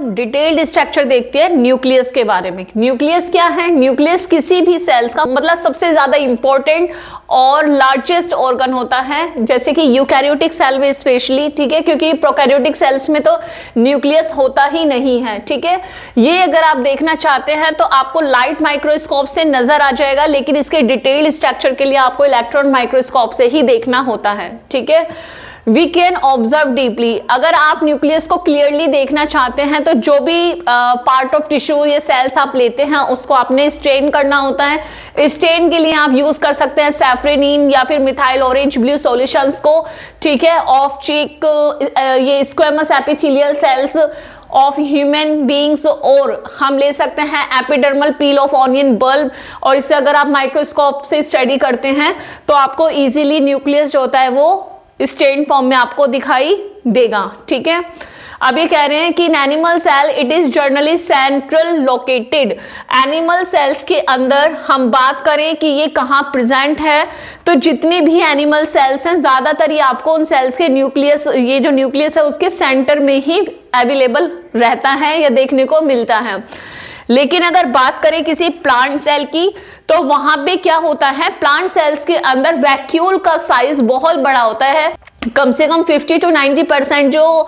Detailed structure देखते हैं nucleus के बारे में। न्यूक्लियस क्या है? न्यूक्लियस किसी भी सेल्स का मतलब सबसे ज्यादा इंपॉर्टेंट और लार्जेस्ट ऑर्गन होता है, जैसे कि यूकैरियोटिक सेल में स्पेशली, ठीक है, क्योंकि प्रोकैरियोटिक सेल्स में तो न्यूक्लियस होता ही नहीं है, ठीक है। ये अगर आप देखना चाहते हैं तो आपको लाइट माइक्रोस्कोप से नजर आ जाएगा, लेकिन इसके डिटेल्ड स्ट्रक्चर के लिए आपको इलेक्ट्रॉन माइक्रोस्कोप से ही देखना होता है, ठीक है। वी कैन ऑब्जर्व डीपली, अगर आप न्यूक्लियस को क्लियरली देखना चाहते हैं तो जो भी पार्ट ऑफ टिश्यू या सेल्स आप लेते हैं उसको आपने स्टेन करना होता है। स्टेन के लिए आप यूज कर सकते हैं सैफ्रेनिन या फिर मिथाइल ऑरेंज ब्लू सॉल्यूशंस को, ठीक है। ऑफ चीक ये squamous epithelial cells of human beings, और हम ले सकते हैं epidermal peel of onion bulb, और इसे अगर आप माइक्रोस्कोप से स्टडी करते हैं तो आपको इजीली न्यूक्लियस जो होता है वो स्टेन फॉर्म में आपको दिखाई देगा, ठीक है। अब ये कह रहे हैं कि in animal cell it is generally central located. Animal cells के अंदर हम बात करें कि ये कहाँ प्रेजेंट है, तो जितने भी एनिमल सेल्स हैं ज्यादातर ये आपको उन सेल्स के न्यूक्लियस, ये जो न्यूक्लियस है उसके सेंटर में ही अवेलेबल रहता है या देखने को मिलता है। लेकिन अगर बात करें किसी प्लांट सेल की तो वहां पे क्या होता है, प्लांट सेल्स के अंदर वैक्यूल का साइज बहुत बड़ा होता है, कम से कम 50 to 90% जो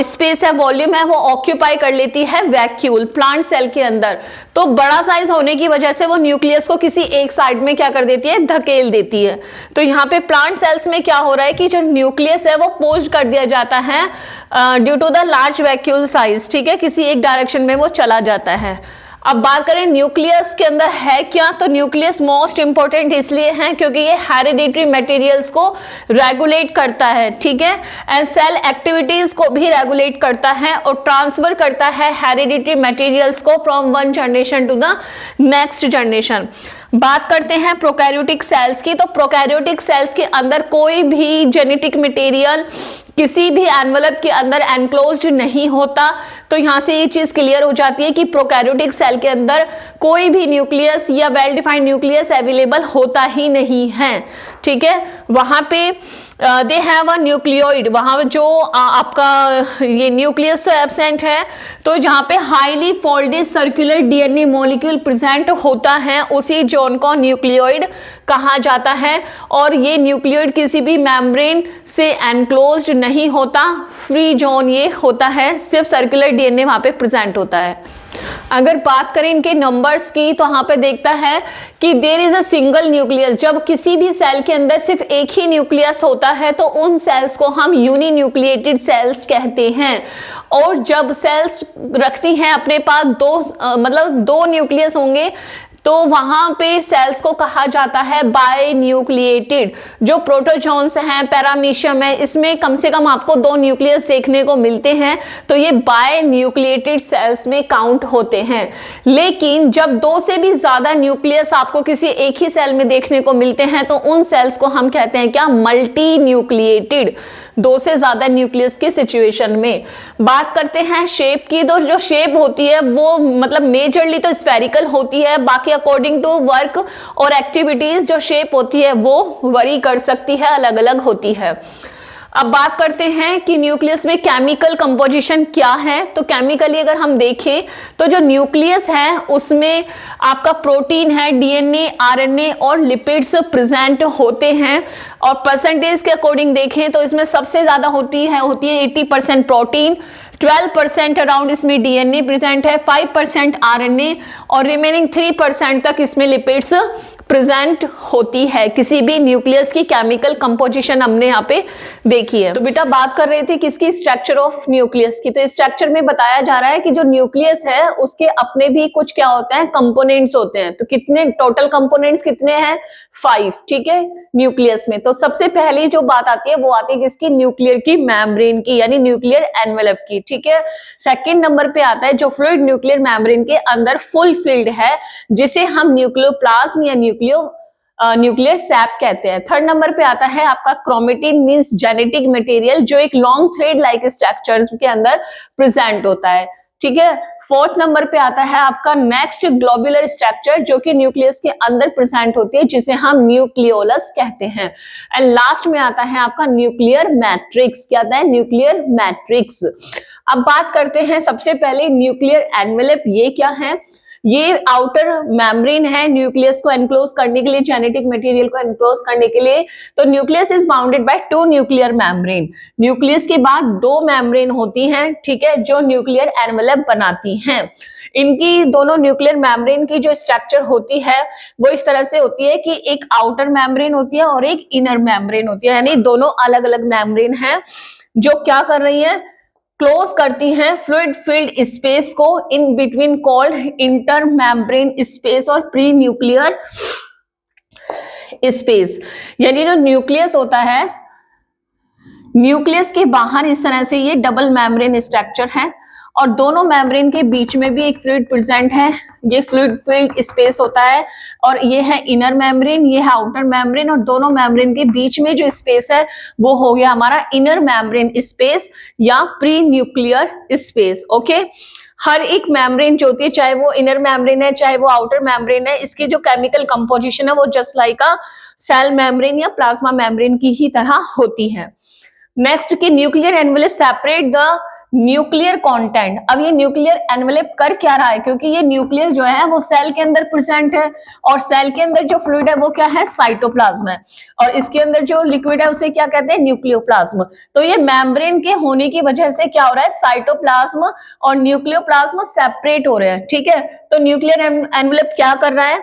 स्पेस है, वॉल्यूम है, वो ऑक्यूपाई कर लेती है वैक्यूल प्लांट सेल के अंदर। तो बड़ा साइज होने की वजह से वो न्यूक्लियस को किसी एक साइड में क्या कर देती है, धकेल देती है। तो यहाँ पे प्लांट सेल्स में क्या हो रहा है कि जो न्यूक्लियस है वो पुश कर दिया जाता है due to the large vacuole size, ठीक है, किसी एक डायरेक्शन में वो चला जाता है। अब बात करें न्यूक्लियस के अंदर है क्या, तो न्यूक्लियस मोस्ट इंपॉर्टेंट इसलिए है क्योंकि ये हेरिडिटरी मटेरियल्स को रेगुलेट करता है, ठीक है, एंड सेल एक्टिविटीज को भी रेगुलेट करता है और ट्रांसफर करता है हेरिडिटरी मटेरियल्स को from one generation to the next generation. बात करते हैं प्रोकैरियोटिक सेल्स की, तो प्रोकैरियोटिक सेल्स के अंदर कोई भी जेनेटिक मटेरियल किसी भी एनवलप के अंदर एनक्लोज्ड नहीं होता। तो यहां से ये चीज क्लियर हो जाती है कि प्रोकैरियोटिक सेल के अंदर कोई भी न्यूक्लियस या वेल डिफाइंड न्यूक्लियस अवेलेबल होता ही नहीं है, ठीक है। वहां पे दे हैव अ न्यूक्लियोइड, वहां जो आपका ये न्यूक्लियस तो एब्सेंट है, तो जहां पे highly folded circular DNA molecule present होता है उसी जोन को न्यूक्लियोइड कहा जाता है। और ये न्यूक्लियोइड किसी भी मेम्ब्रेन से एनक्लोज्ड नहीं होता, फ्री जोन ये होता है, सिर्फ सर्कुलर डीएनए वहां पे प्रेजेंट होता है। अगर बात करें इनके नंबर्स की तो यहाँ पे देखता है कि there is a single nucleus, जब किसी भी सेल के अंदर सिर्फ एक ही न्यूक्लियस होता है तो उन सेल्स को हम यूनिन्यूक्लिएटेड सेल्स कहते हैं। और जब सेल्स रखती हैं अपने पास दो न्यूक्लियस होंगे तो वहां पे सेल्स को कहा जाता है बाय न्यूक्लिएटेड। जो प्रोटोजोन्स हैं, पैरामीशियम है, इसमें कम से कम आपको 2 न्यूक्लियस देखने को मिलते हैं, तो ये बाय न्यूक्लिएटेड सेल्स में काउंट होते हैं। लेकिन जब 2 से भी ज्यादा न्यूक्लियस आपको किसी एक ही सेल में देखने को मिलते हैं तो उन सेल्स को हम कहते हैं क्या, मल्टी न्यूक्लिएटेड, 2 से ज्यादा न्यूक्लियस की सिचुएशन में। बात करते हैं शेप की, तो जो शेप होती है वो मतलब मेजरली तो स्फेरिकल होती है, बाकी अकॉर्डिंग टू वर्क और एक्टिविटीज जो शेप होती है वो वरी कर सकती है, अलग अलग होती है। अब बात करते हैं कि न्यूक्लियस में केमिकल कंपोजिशन क्या है, तो केमिकली अगर हम देखें तो जो न्यूक्लियस है उसमें आपका प्रोटीन है, डीएनए, आरएनए और लिपिड्स प्रेजेंट होते हैं। और परसेंटेज के अकॉर्डिंग देखें तो इसमें सबसे ज्यादा होती है 80% प्रोटीन, 12% अराउंड इसमें डीएनए प्रेजेंट है, 5% आरएनए और रिमेनिंग 3% तक इसमें लिपिड्स प्रेजेंट होती है। किसी भी न्यूक्लियस की केमिकल कंपोजिशन हमने यहाँ पे देखी है। तो बेटा बात कर रहे थे किसकी, स्ट्रक्चर ऑफ न्यूक्लियस की। तो इस स्ट्रक्चर में बताया जा रहा है कि जो न्यूक्लियस है उसके अपने भी कुछ क्या होते हैं, कंपोनेंट्स होते हैं। तो कितने टोटल कंपोनेंट्स कितने हैं, 5, ठीक है, न्यूक्लियस में। तो सबसे पहली जो बात आती है वो आती है किसकी, न्यूक्लियर की मेम्ब्रेन की, यानी न्यूक्लियर एनवेलप की, ठीक है। सेकेंड नंबर पे आता है जो फ्लूइड न्यूक्लियर मेम्ब्रेन के अंदर फुल फिल्ड है, जिसे हम न्यूक्लियोप्लाज्म या न्यूक्लियर सैप कहते हैं। थर्ड नंबर पे आता है आपका क्रोमेटिन मींस जेनेटिक मटेरियल, जो एक लॉन्ग थ्रेड लाइक स्ट्रक्चर्स के अंदर प्रेजेंट होता है, ठीक है। फोर्थ नंबर पे आता है आपका नेक्स्ट ग्लोबुलर स्ट्रक्चर, जो कि न्यूक्लियस के अंदर प्रेजेंट होती है, जिसे हम न्यूक्लियोलस कहते हैं। एंड लास्ट में आता है आपका न्यूक्लियर मैट्रिक्स। क्या आता है, न्यूक्लियर मैट्रिक्स। अब बात करते हैं सबसे पहले न्यूक्लियर एनवेलप, ये क्या है? ये आउटर मेम्ब्रेन है न्यूक्लियस को एनक्लोज करने के लिए, जेनेटिक मटेरियल को एनक्लोज करने के लिए। तो nucleus is bounded by 2 nuclear membrane. Nucleus के बाद 2 मेम्ब्रेन होती हैं, ठीक है, जो न्यूक्लियर एनवेलप बनाती हैं। इनकी दोनों न्यूक्लियर मेम्ब्रेन की जो स्ट्रक्चर होती है वो इस तरह से होती है कि एक आउटर मेम्ब्रेन होती है और एक इनर मेम्ब्रेन होती है, यानी दोनों अलग अलग मेम्ब्रेन हैं जो क्या कर रही है, क्लोज करती हैं फ्लूइड फिल्ड स्पेस को in between called inter membrane space और प्री न्यूक्लियर स्पेस। यानी जो न्यूक्लियस होता है, न्यूक्लियस के बाहर इस तरह से ये डबल मेम्ब्रेन स्ट्रक्चर है और दोनों मेम्ब्रेन के बीच में भी एक फ्लूइड प्रेजेंट है, ये फ्लूइड फिल्ड स्पेस होता है। और ये है इनर मेम्ब्रेन, ये है आउटर मेम्ब्रेन, और दोनों मेम्ब्रेन के बीच में जो स्पेस है वो हो गया हमारा इनर मेम्ब्रेन स्पेस या प्री न्यूक्लियर स्पेस। ओके, हर एक मेम्ब्रेन जो होती है, चाहे वो इनर मेम्ब्रेन है चाहे वो आउटर मेम्ब्रेन है, इसकी जो केमिकल कंपोजिशन है वो just like a cell membrane या प्लाज्मा मेम्ब्रेन की ही तरह होती है। नेक्स्ट की nuclear envelope separate the nuclear content. अब ये न्यूक्लियर एनवेलप कर क्या रहा है, क्योंकि ये न्यूक्लियस जो है वो सेल के अंदर प्रेजेंट है और सेल के अंदर जो फ्लूइड है वो क्या है, साइटोप्लाज्म है, और इसके अंदर जो लिक्विड है उसे क्या कहते हैं, न्यूक्लियोप्लाज्म। तो ये मेम्ब्रेन के होने की वजह से क्या हो रहा है, साइटोप्लाज्म और न्यूक्लियोप्लाज्म सेपरेट हो रहे हैं, ठीक है। तो न्यूक्लियर एनवेलप क्या कर रहा है,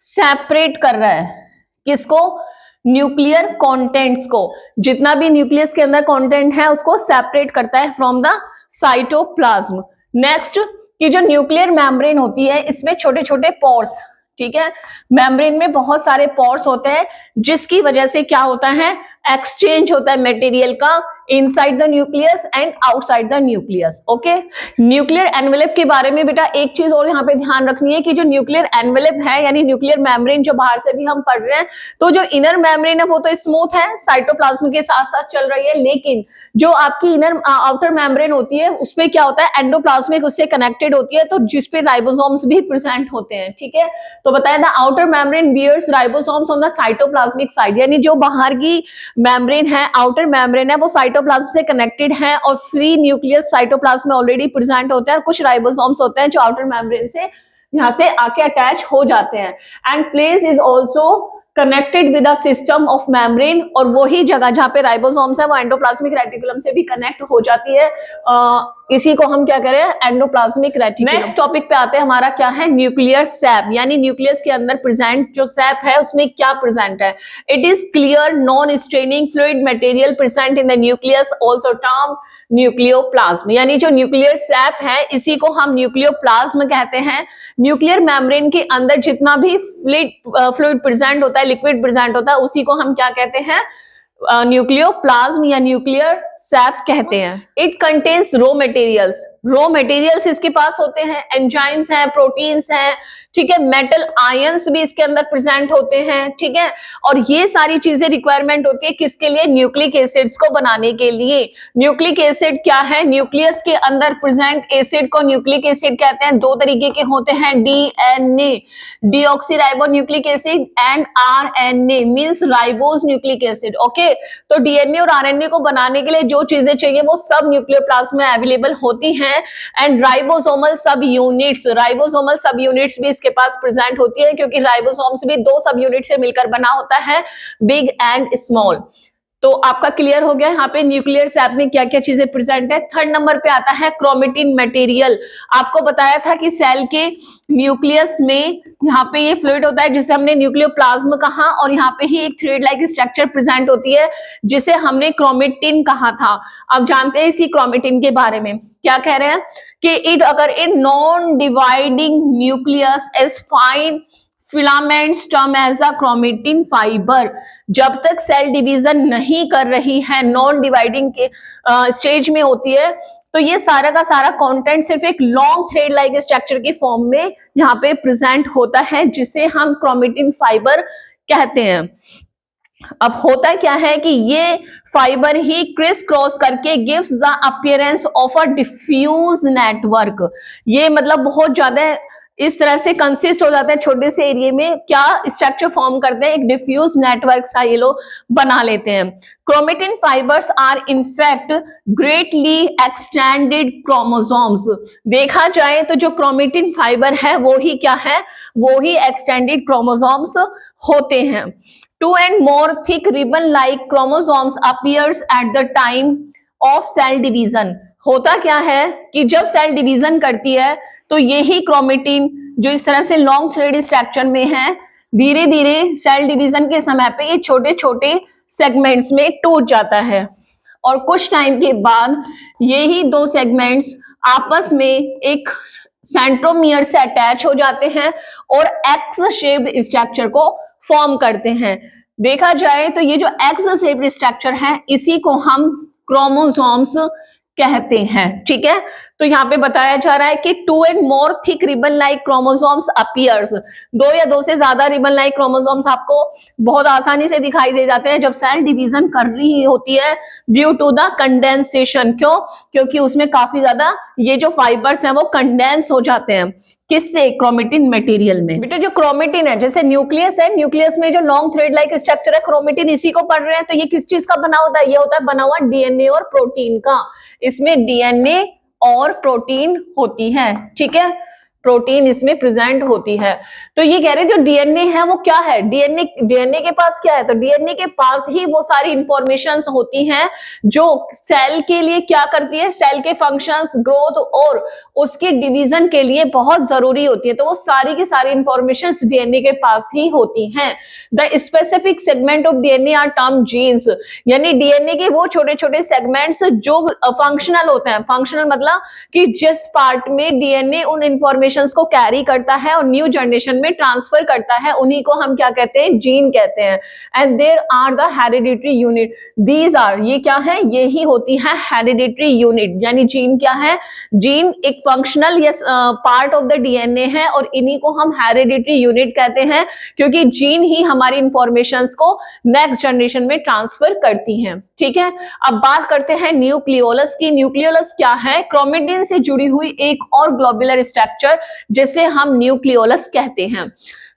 सेपरेट कर रहा है किसको, न्यूक्लियर कंटेंट्स को, जितना भी न्यूक्लियस के अंदर कंटेंट है उसको सेपरेट करता है फ्रॉम द साइटोप्लाज्म। नेक्स्ट कि जो न्यूक्लियर मेम्ब्रेन होती है इसमें छोटे छोटे पोर्स, ठीक है, मेम्ब्रेन में बहुत सारे पोर्स होते हैं जिसकी वजह से क्या होता है, एक्सचेंज होता है मटेरियल का inside the nucleus and outside the nucleus. Okay, nuclear envelope के बारे में बेटा एक चीज और यहाँ पे ध्यान रखनी है कि जो न्यूक्लियर एनवेलप है यानी न्यूक्लियर मेम्ब्रेन जो बाहर से भी हम पढ़ रहे हैं, तो जो इनर मेम्ब्रेन है वो तो स्मूथ है, साइटोप्लाज्म के साथ साथ चल रही है, लेकिन जो आपकी इनर आउटर मेम्ब्रेन होती है उसमें क्या होता है, एंडोप्लाज्मिक उससे कनेक्टेड होती है, तो जिसपे राइबोसोम्स भी प्रेजेंट होते हैं, ठीक है। तो बताया the outer membrane bears ribosomes on the cytoplasmic side, यानी जो बाहर की मेम्ब्रेन है, आउटर मेम्ब्रेन है, वो साइटोप्लाज्म से कनेक्टेड है और फ्री न्यूक्लियस साइटोप्लाज्म में ऑलरेडी प्रेजेंट होते हैं और कुछ राइबोसोम्स होते हैं जो आउटर मेम्ब्रेन से यहां से आके अटैच हो जाते हैं। And place is also connected with a system of membrane, और वही जगह जहां पे राइबोसोम्स है वो एंडोप्लाज्मिक रेटिकुलम से भी कनेक्ट हो जाती है, इसी को हम क्या करें, एंडोप्लाज्मिक रेटिकुलम। नेक्स्ट टॉपिक पे आते हैं, हमारा क्या है, न्यूक्लियर सैप, यानी न्यूक्लियस के अंदर प्रेजेंट जो सैप है उसमें क्या प्रेजेंट है, it is clear non staining fluid material present in the nucleus also term nucleoplasm, यानी जो न्यूक्लियर सैप है इसी को हम न्यूक्लियोप्लाज्म कहते हैं। न्यूक्लियर मेम्ब्रेन के अंदर जितना भी फ्लूइड प्रेजेंट होता है, लिक्विड प्रेजेंट होता है, उसी को हम क्या कहते हैं, न्यूक्लियोप्लाज्म या न्यूक्लियर सैप कहते हैं। इट कंटेन्स रॉ मटेरियल्स इसके पास होते हैं, एंजाइम्स हैं, प्रोटीन्स हैं, ठीक है, मेटल आयंस भी इसके अंदर प्रेजेंट होते हैं, ठीक है, और ये सारी चीजें रिक्वायरमेंट होती है किसके लिए, न्यूक्लिक एसिड्स को बनाने के लिए। न्यूक्लिक एसिड क्या है, न्यूक्लियस के अंदर प्रेजेंट एसिड को न्यूक्लिक एसिड कहते हैं। 2 तरीके के होते हैं, DNA deoxyribonucleic acid and RNA means ribose nucleic acid. Okay, तो डीएनए और आरएनए को बनाने के लिए जो चीजें चाहिए वो सब न्यूक्लियोप्लाज्म में अवेलेबल होती हैं। एंड राइबोसोमल सब यूनिट्स भी इसके पास प्रेजेंट होती है, क्योंकि राइबोसोम्स भी 2 सब यूनिट से मिलकर बना होता है, बिग एंड स्मॉल। तो आपका क्लियर हो गया यहाँ पे न्यूक्लियर सैप में क्या क्या चीजें प्रेजेंट है। थर्ड नंबर पे आता है क्रोमेटिन मटेरियल। आपको बताया था कि सेल के न्यूक्लियस में यहाँ पे ये फ्लूइड होता है जिसे हमने न्यूक्लियोप्लाज्म कहा, और यहाँ पे ही एक थ्रेड लाइक स्ट्रक्चर प्रेजेंट होती है जिसे हमने क्रोमेटिन कहा था। अब जानते हैं इसी क्रोमेटिन के बारे में, क्या कह रहे हैं कि इट अगर in non dividing nucleus as fine filaments term as a chromatin fibre. जब तक सेल डिवीजन नहीं कर रही है, नॉन डिवाइडिंग के स्टेज में होती है, तो ये सारा का सारा कंटेंट सिर्फ एक लॉन्ग थ्रेड लाइक स्ट्रक्चर की फॉर्म में यहाँ पे प्रेजेंट होता है, जिसे हम क्रोमेटिन फाइबर कहते हैं। अब होता क्या है कि ये फाइबर ही क्रिस क्रॉस करके gives the appearance of a diffuse network. ये मतलब बहुत ज्यादा इस तरह से कंसिस्ट हो जाता है छोटे से एरिया में, क्या स्ट्रक्चर फॉर्म करते हैं, एक डिफ्यूज नेटवर्क सा ये लोग बना लेते हैं। Chromatin fibres are in fact greatly extended chromosomes. देखा जाए तो जो क्रोमेटिन फाइबर है वो ही क्या है, वो ही एक्सटेंडेड क्रोमोसोम्स होते हैं। 2 and more thick ribbon like chromosomes appears at the time of cell division। होता क्या है कि जब सेल डिवीजन करती है तो यही क्रोमेटिन जो इस तरह से लॉन्ग थ्रेड स्ट्रक्चर में है, धीरे धीरे सेल डिवीजन के समय पे ये छोटे छोटे सेगमेंट्स में टूट जाता है और कुछ टाइम के बाद यही दो सेगमेंट्स आपस में एक सेंट्रोमियर से अटैच हो जाते हैं और एक्स शेप्ड स्ट्रक्चर को फॉर्म करते हैं। देखा जाए तो ये जो एक्स शेप्ड स्ट्रक्चर है इसी को हम क्रोमोसोम्स कहते हैं। ठीक है, तो यहाँ पे बताया जा रहा है कि 2 and more thick ribbon like chromosomes appears। 2 या 2 से ज्यादा रिबन लाइक क्रोमोसोम्स आपको बहुत आसानी से दिखाई दे जाते हैं जब सेल डिवीजन कर रही होती है ड्यू टू द कंडेंसेशन। क्यों? क्योंकि उसमें काफी ज्यादा ये जो फाइबर्स हैं वो कंडेंस हो जाते हैं। किससे? क्रोमेटिन मटेरियल में। बेटा जो क्रोमेटिन है, जैसे न्यूक्लियस है, न्यूक्लियस में जो लॉन्ग थ्रेड लाइक स्ट्रक्चर है, क्रोमेटिन इसी को पढ़ रहे हैं। तो ये किस चीज का बना होता है? ये होता है बना हुआ डीएनए और प्रोटीन का। इसमें डीएनए और प्रोटीन होती है। ठीक है, प्रोटीन इसमें प्रेजेंट होती है। तो ये कह रहे हैं जो डीएनए है वो क्या है, डीएनए के पास क्या है? तो डीएनए के पास ही वो सारी इंफॉर्मेशंस होती हैं जो सेल के लिए क्या करती है, सेल के फंक्शंस, ग्रोथ और उसके डिवीजन के लिए बहुत जरूरी होती है। तो वो सारी की सारी इंफॉर्मेशंस डीएनए के पास ही होती हैं। The specific segment of DNA are term genes. यानी डीएनए के वो छोटे छोटे सेगमेंट्स जो फंक्शनल होते हैं। फंक्शनल मतलब कि जिस पार्ट में डीएनए उन इंफॉर्मेशन को कैरी करता है और न्यू जनरेशन में ट्रांसफर करता है, उन्हीं को हम क्या कहते हैं? जीन कहते हैं। And there are the hereditary unit. These are, ये क्या है? ये ही होती है हेरिडिटरी यूनिट। यानी जीन क्या है? जीन एक functional part of the DNA है और इन्हीं को हम हेरिडिटरी यूनिट कहते हैं क्योंकि जीन ही हमारी इंफॉर्मेशंस को नेक्स्ट जनरेशन में ट्रांसफर करती हैं। ठीक है, अब बात करते हैं न्यूक्लियोलस की। न्यूक्लियोलस क्या है? क्रोमेटिन से जुड़ी हुई एक और ग्लोबुलर स्ट्रक्चर जिसे हम न्यूक्लियोलस कहते हैं।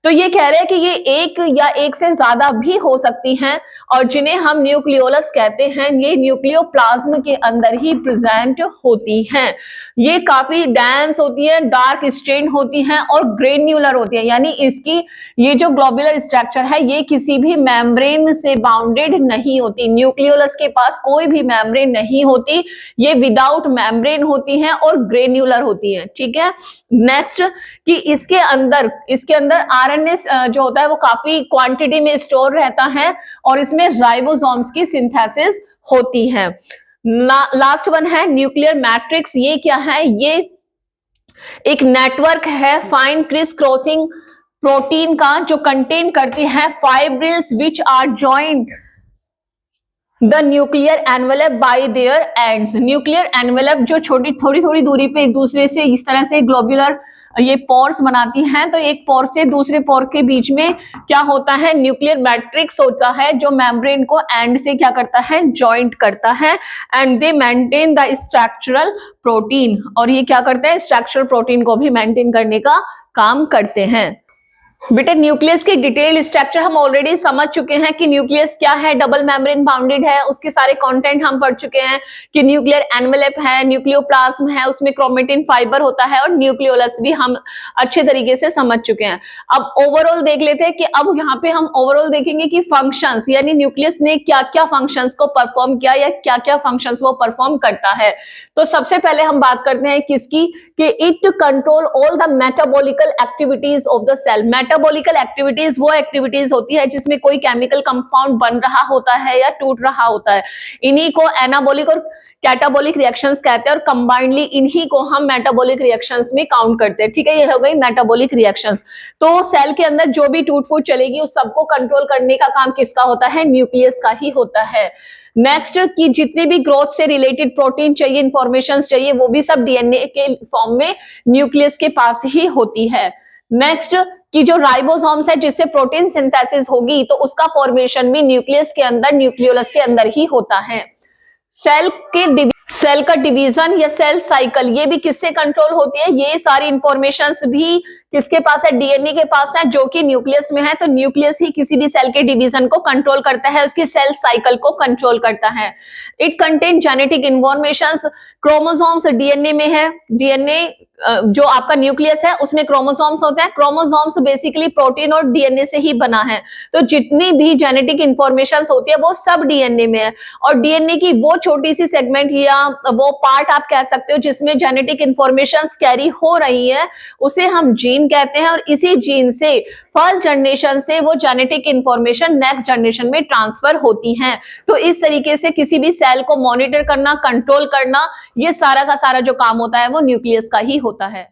तो ये कह रहे हैं कि ये एक या एक से ज्यादा भी हो सकती हैं और जिन्हें हम न्यूक्लियोलस कहते हैं ये न्यूक्लियोप्लाज्म के अंदर ही प्रेजेंट होती हैं। ये काफी डेंस होती है, डार्क स्ट्रेन होती हैं और ग्रेन्युलर होती है। यानी इसकी ये जो ग्लोबुलर स्ट्रक्चर है ये किसी भी मेम्ब्रेन से बाउंडेड नहीं होती। न्यूक्लियोलस के पास कोई भी मेम्ब्रेन नहीं होती, ये विदाउट मेम्ब्रेन होती हैं और ग्रेन्युलर होती हैं। ठीक है, नेक्स्ट कि इसके अंदर आरएनए जो होता है वो काफी क्वांटिटी में स्टोर रहता है और इसमें राइबोसोम्स की सिंथेसिस होती है। लास्ट वन है न्यूक्लियर मैट्रिक्स। ये क्या है? ये एक नेटवर्क है फाइन क्रिस क्रॉसिंग प्रोटीन का जो कंटेन करती है fibrils which are joint the nuclear envelope by their ends. Nuclear envelope जो थोड़ी थोड़ी दूरी पे एक दूसरे से इस तरह से ग्लोबुलर ये पोर्स बनाती हैं। तो एक पोर से दूसरे पोर के बीच में क्या होता है? न्यूक्लियर मैट्रिक्स होता है जो मेम्ब्रेन को एंड से क्या करता है? जॉइंट करता है। And they maintain the structural protein. और ये क्या करते हैं? स्ट्रक्चरल प्रोटीन को भी मेंटेन करने का काम करते हैं। बेटा न्यूक्लियस की डिटेल स्ट्रक्चर हम ऑलरेडी समझ चुके हैं कि न्यूक्लियस क्या है, डबल मेम्ब्रेन बाउंडेड है, उसके सारे कंटेंट हम पढ़ चुके हैं कि न्यूक्लियर एनवेलप है, न्यूक्लियोप्लाज्म है, उसमें क्रोमेटिन फाइबर होता है और न्यूक्लियोलस भी हम अच्छे तरीके से समझ चुके हैं। अब ओवरऑल देख लेते हैं कि अब यहाँ पे हम ओवरऑल देखेंगे कि फंक्शंस यानी न्यूक्लियस ने क्या क्या फंक्शंस को परफॉर्म किया या क्या क्या फंक्शंस वो परफॉर्म करता है। तो सबसे पहले हम बात करते हैं किसकी, कि it control all the metabolical activities of the cell. Metabolical activities वो एक्टिविटीज होती है जिसमें कोई केमिकल कंपाउंड बन रहा होता है या टूट रहा होता है। इन्हीं को एनाबॉलिक और कैटाबॉलिक रिएक्शंस कहते हैं और कंबाइंडली इन्हीं को हम मेटाबॉलिक रिएक्शंस में काउंट करते हैं। ठीक है, ये हो गई मेटाबॉलिक रिएक्शंस। तो सेल के अंदर जो भी टूट फूट चलेगी उस सबको कंट्रोल करने का काम किसका होता है? न्यूक्लियस का ही होता है। नेक्स्ट कि जितनी भी ग्रोथ से रिलेटेड प्रोटीन चाहिए, इंफॉर्मेशन चाहिए, वो भी सब डीएनए के फॉर्म में न्यूक्लियस के पास ही होती है। नेक्स्ट कि जो राइबोसोम्स है जिससे प्रोटीन सिंथेसिस होगी तो उसका फॉर्मेशन भी न्यूक्लियस के अंदर, न्यूक्लियोलस के अंदर ही होता है। सेल का डिवीजन या सेल साइकिल ये भी किससे कंट्रोल होती है? ये सारी इंफॉर्मेशंस भी किसके पास है? डीएनए के पास है, जो कि न्यूक्लियस में है। तो न्यूक्लियस ही किसी भी सेल के डिवीजन को कंट्रोल करता है, उसकी सेल साइकिल को कंट्रोल करता है। It contain genetic informations. Chromosomes DNA में है। डीएनए जो आपका न्यूक्लियस है उसमें क्रोमोसोम्स होते हैं। क्रोमोसोम्स बेसिकली प्रोटीन और डीएनए से ही बना है। तो जितनी भी जेनेटिक इंफॉर्मेशंस होती है वो सब डीएनए में है। और डीएनए की वो छोटी सी सेगमेंट या वो पार्ट आप कह सकते हो जिसमें जेनेटिक इंफॉर्मेशंस कैरी हो रही है, उसे हम जीन कहते हैं। और इसी जीन से फर्स्ट जनरेशन से वो जेनेटिक इंफॉर्मेशन नेक्स्ट जनरेशन में ट्रांसफर होती है। तो इस तरीके से किसी भी सेल को मॉनिटर करना, कंट्रोल करना, ये सारा का सारा जो काम होता है वो न्यूक्लियस का ही होता है।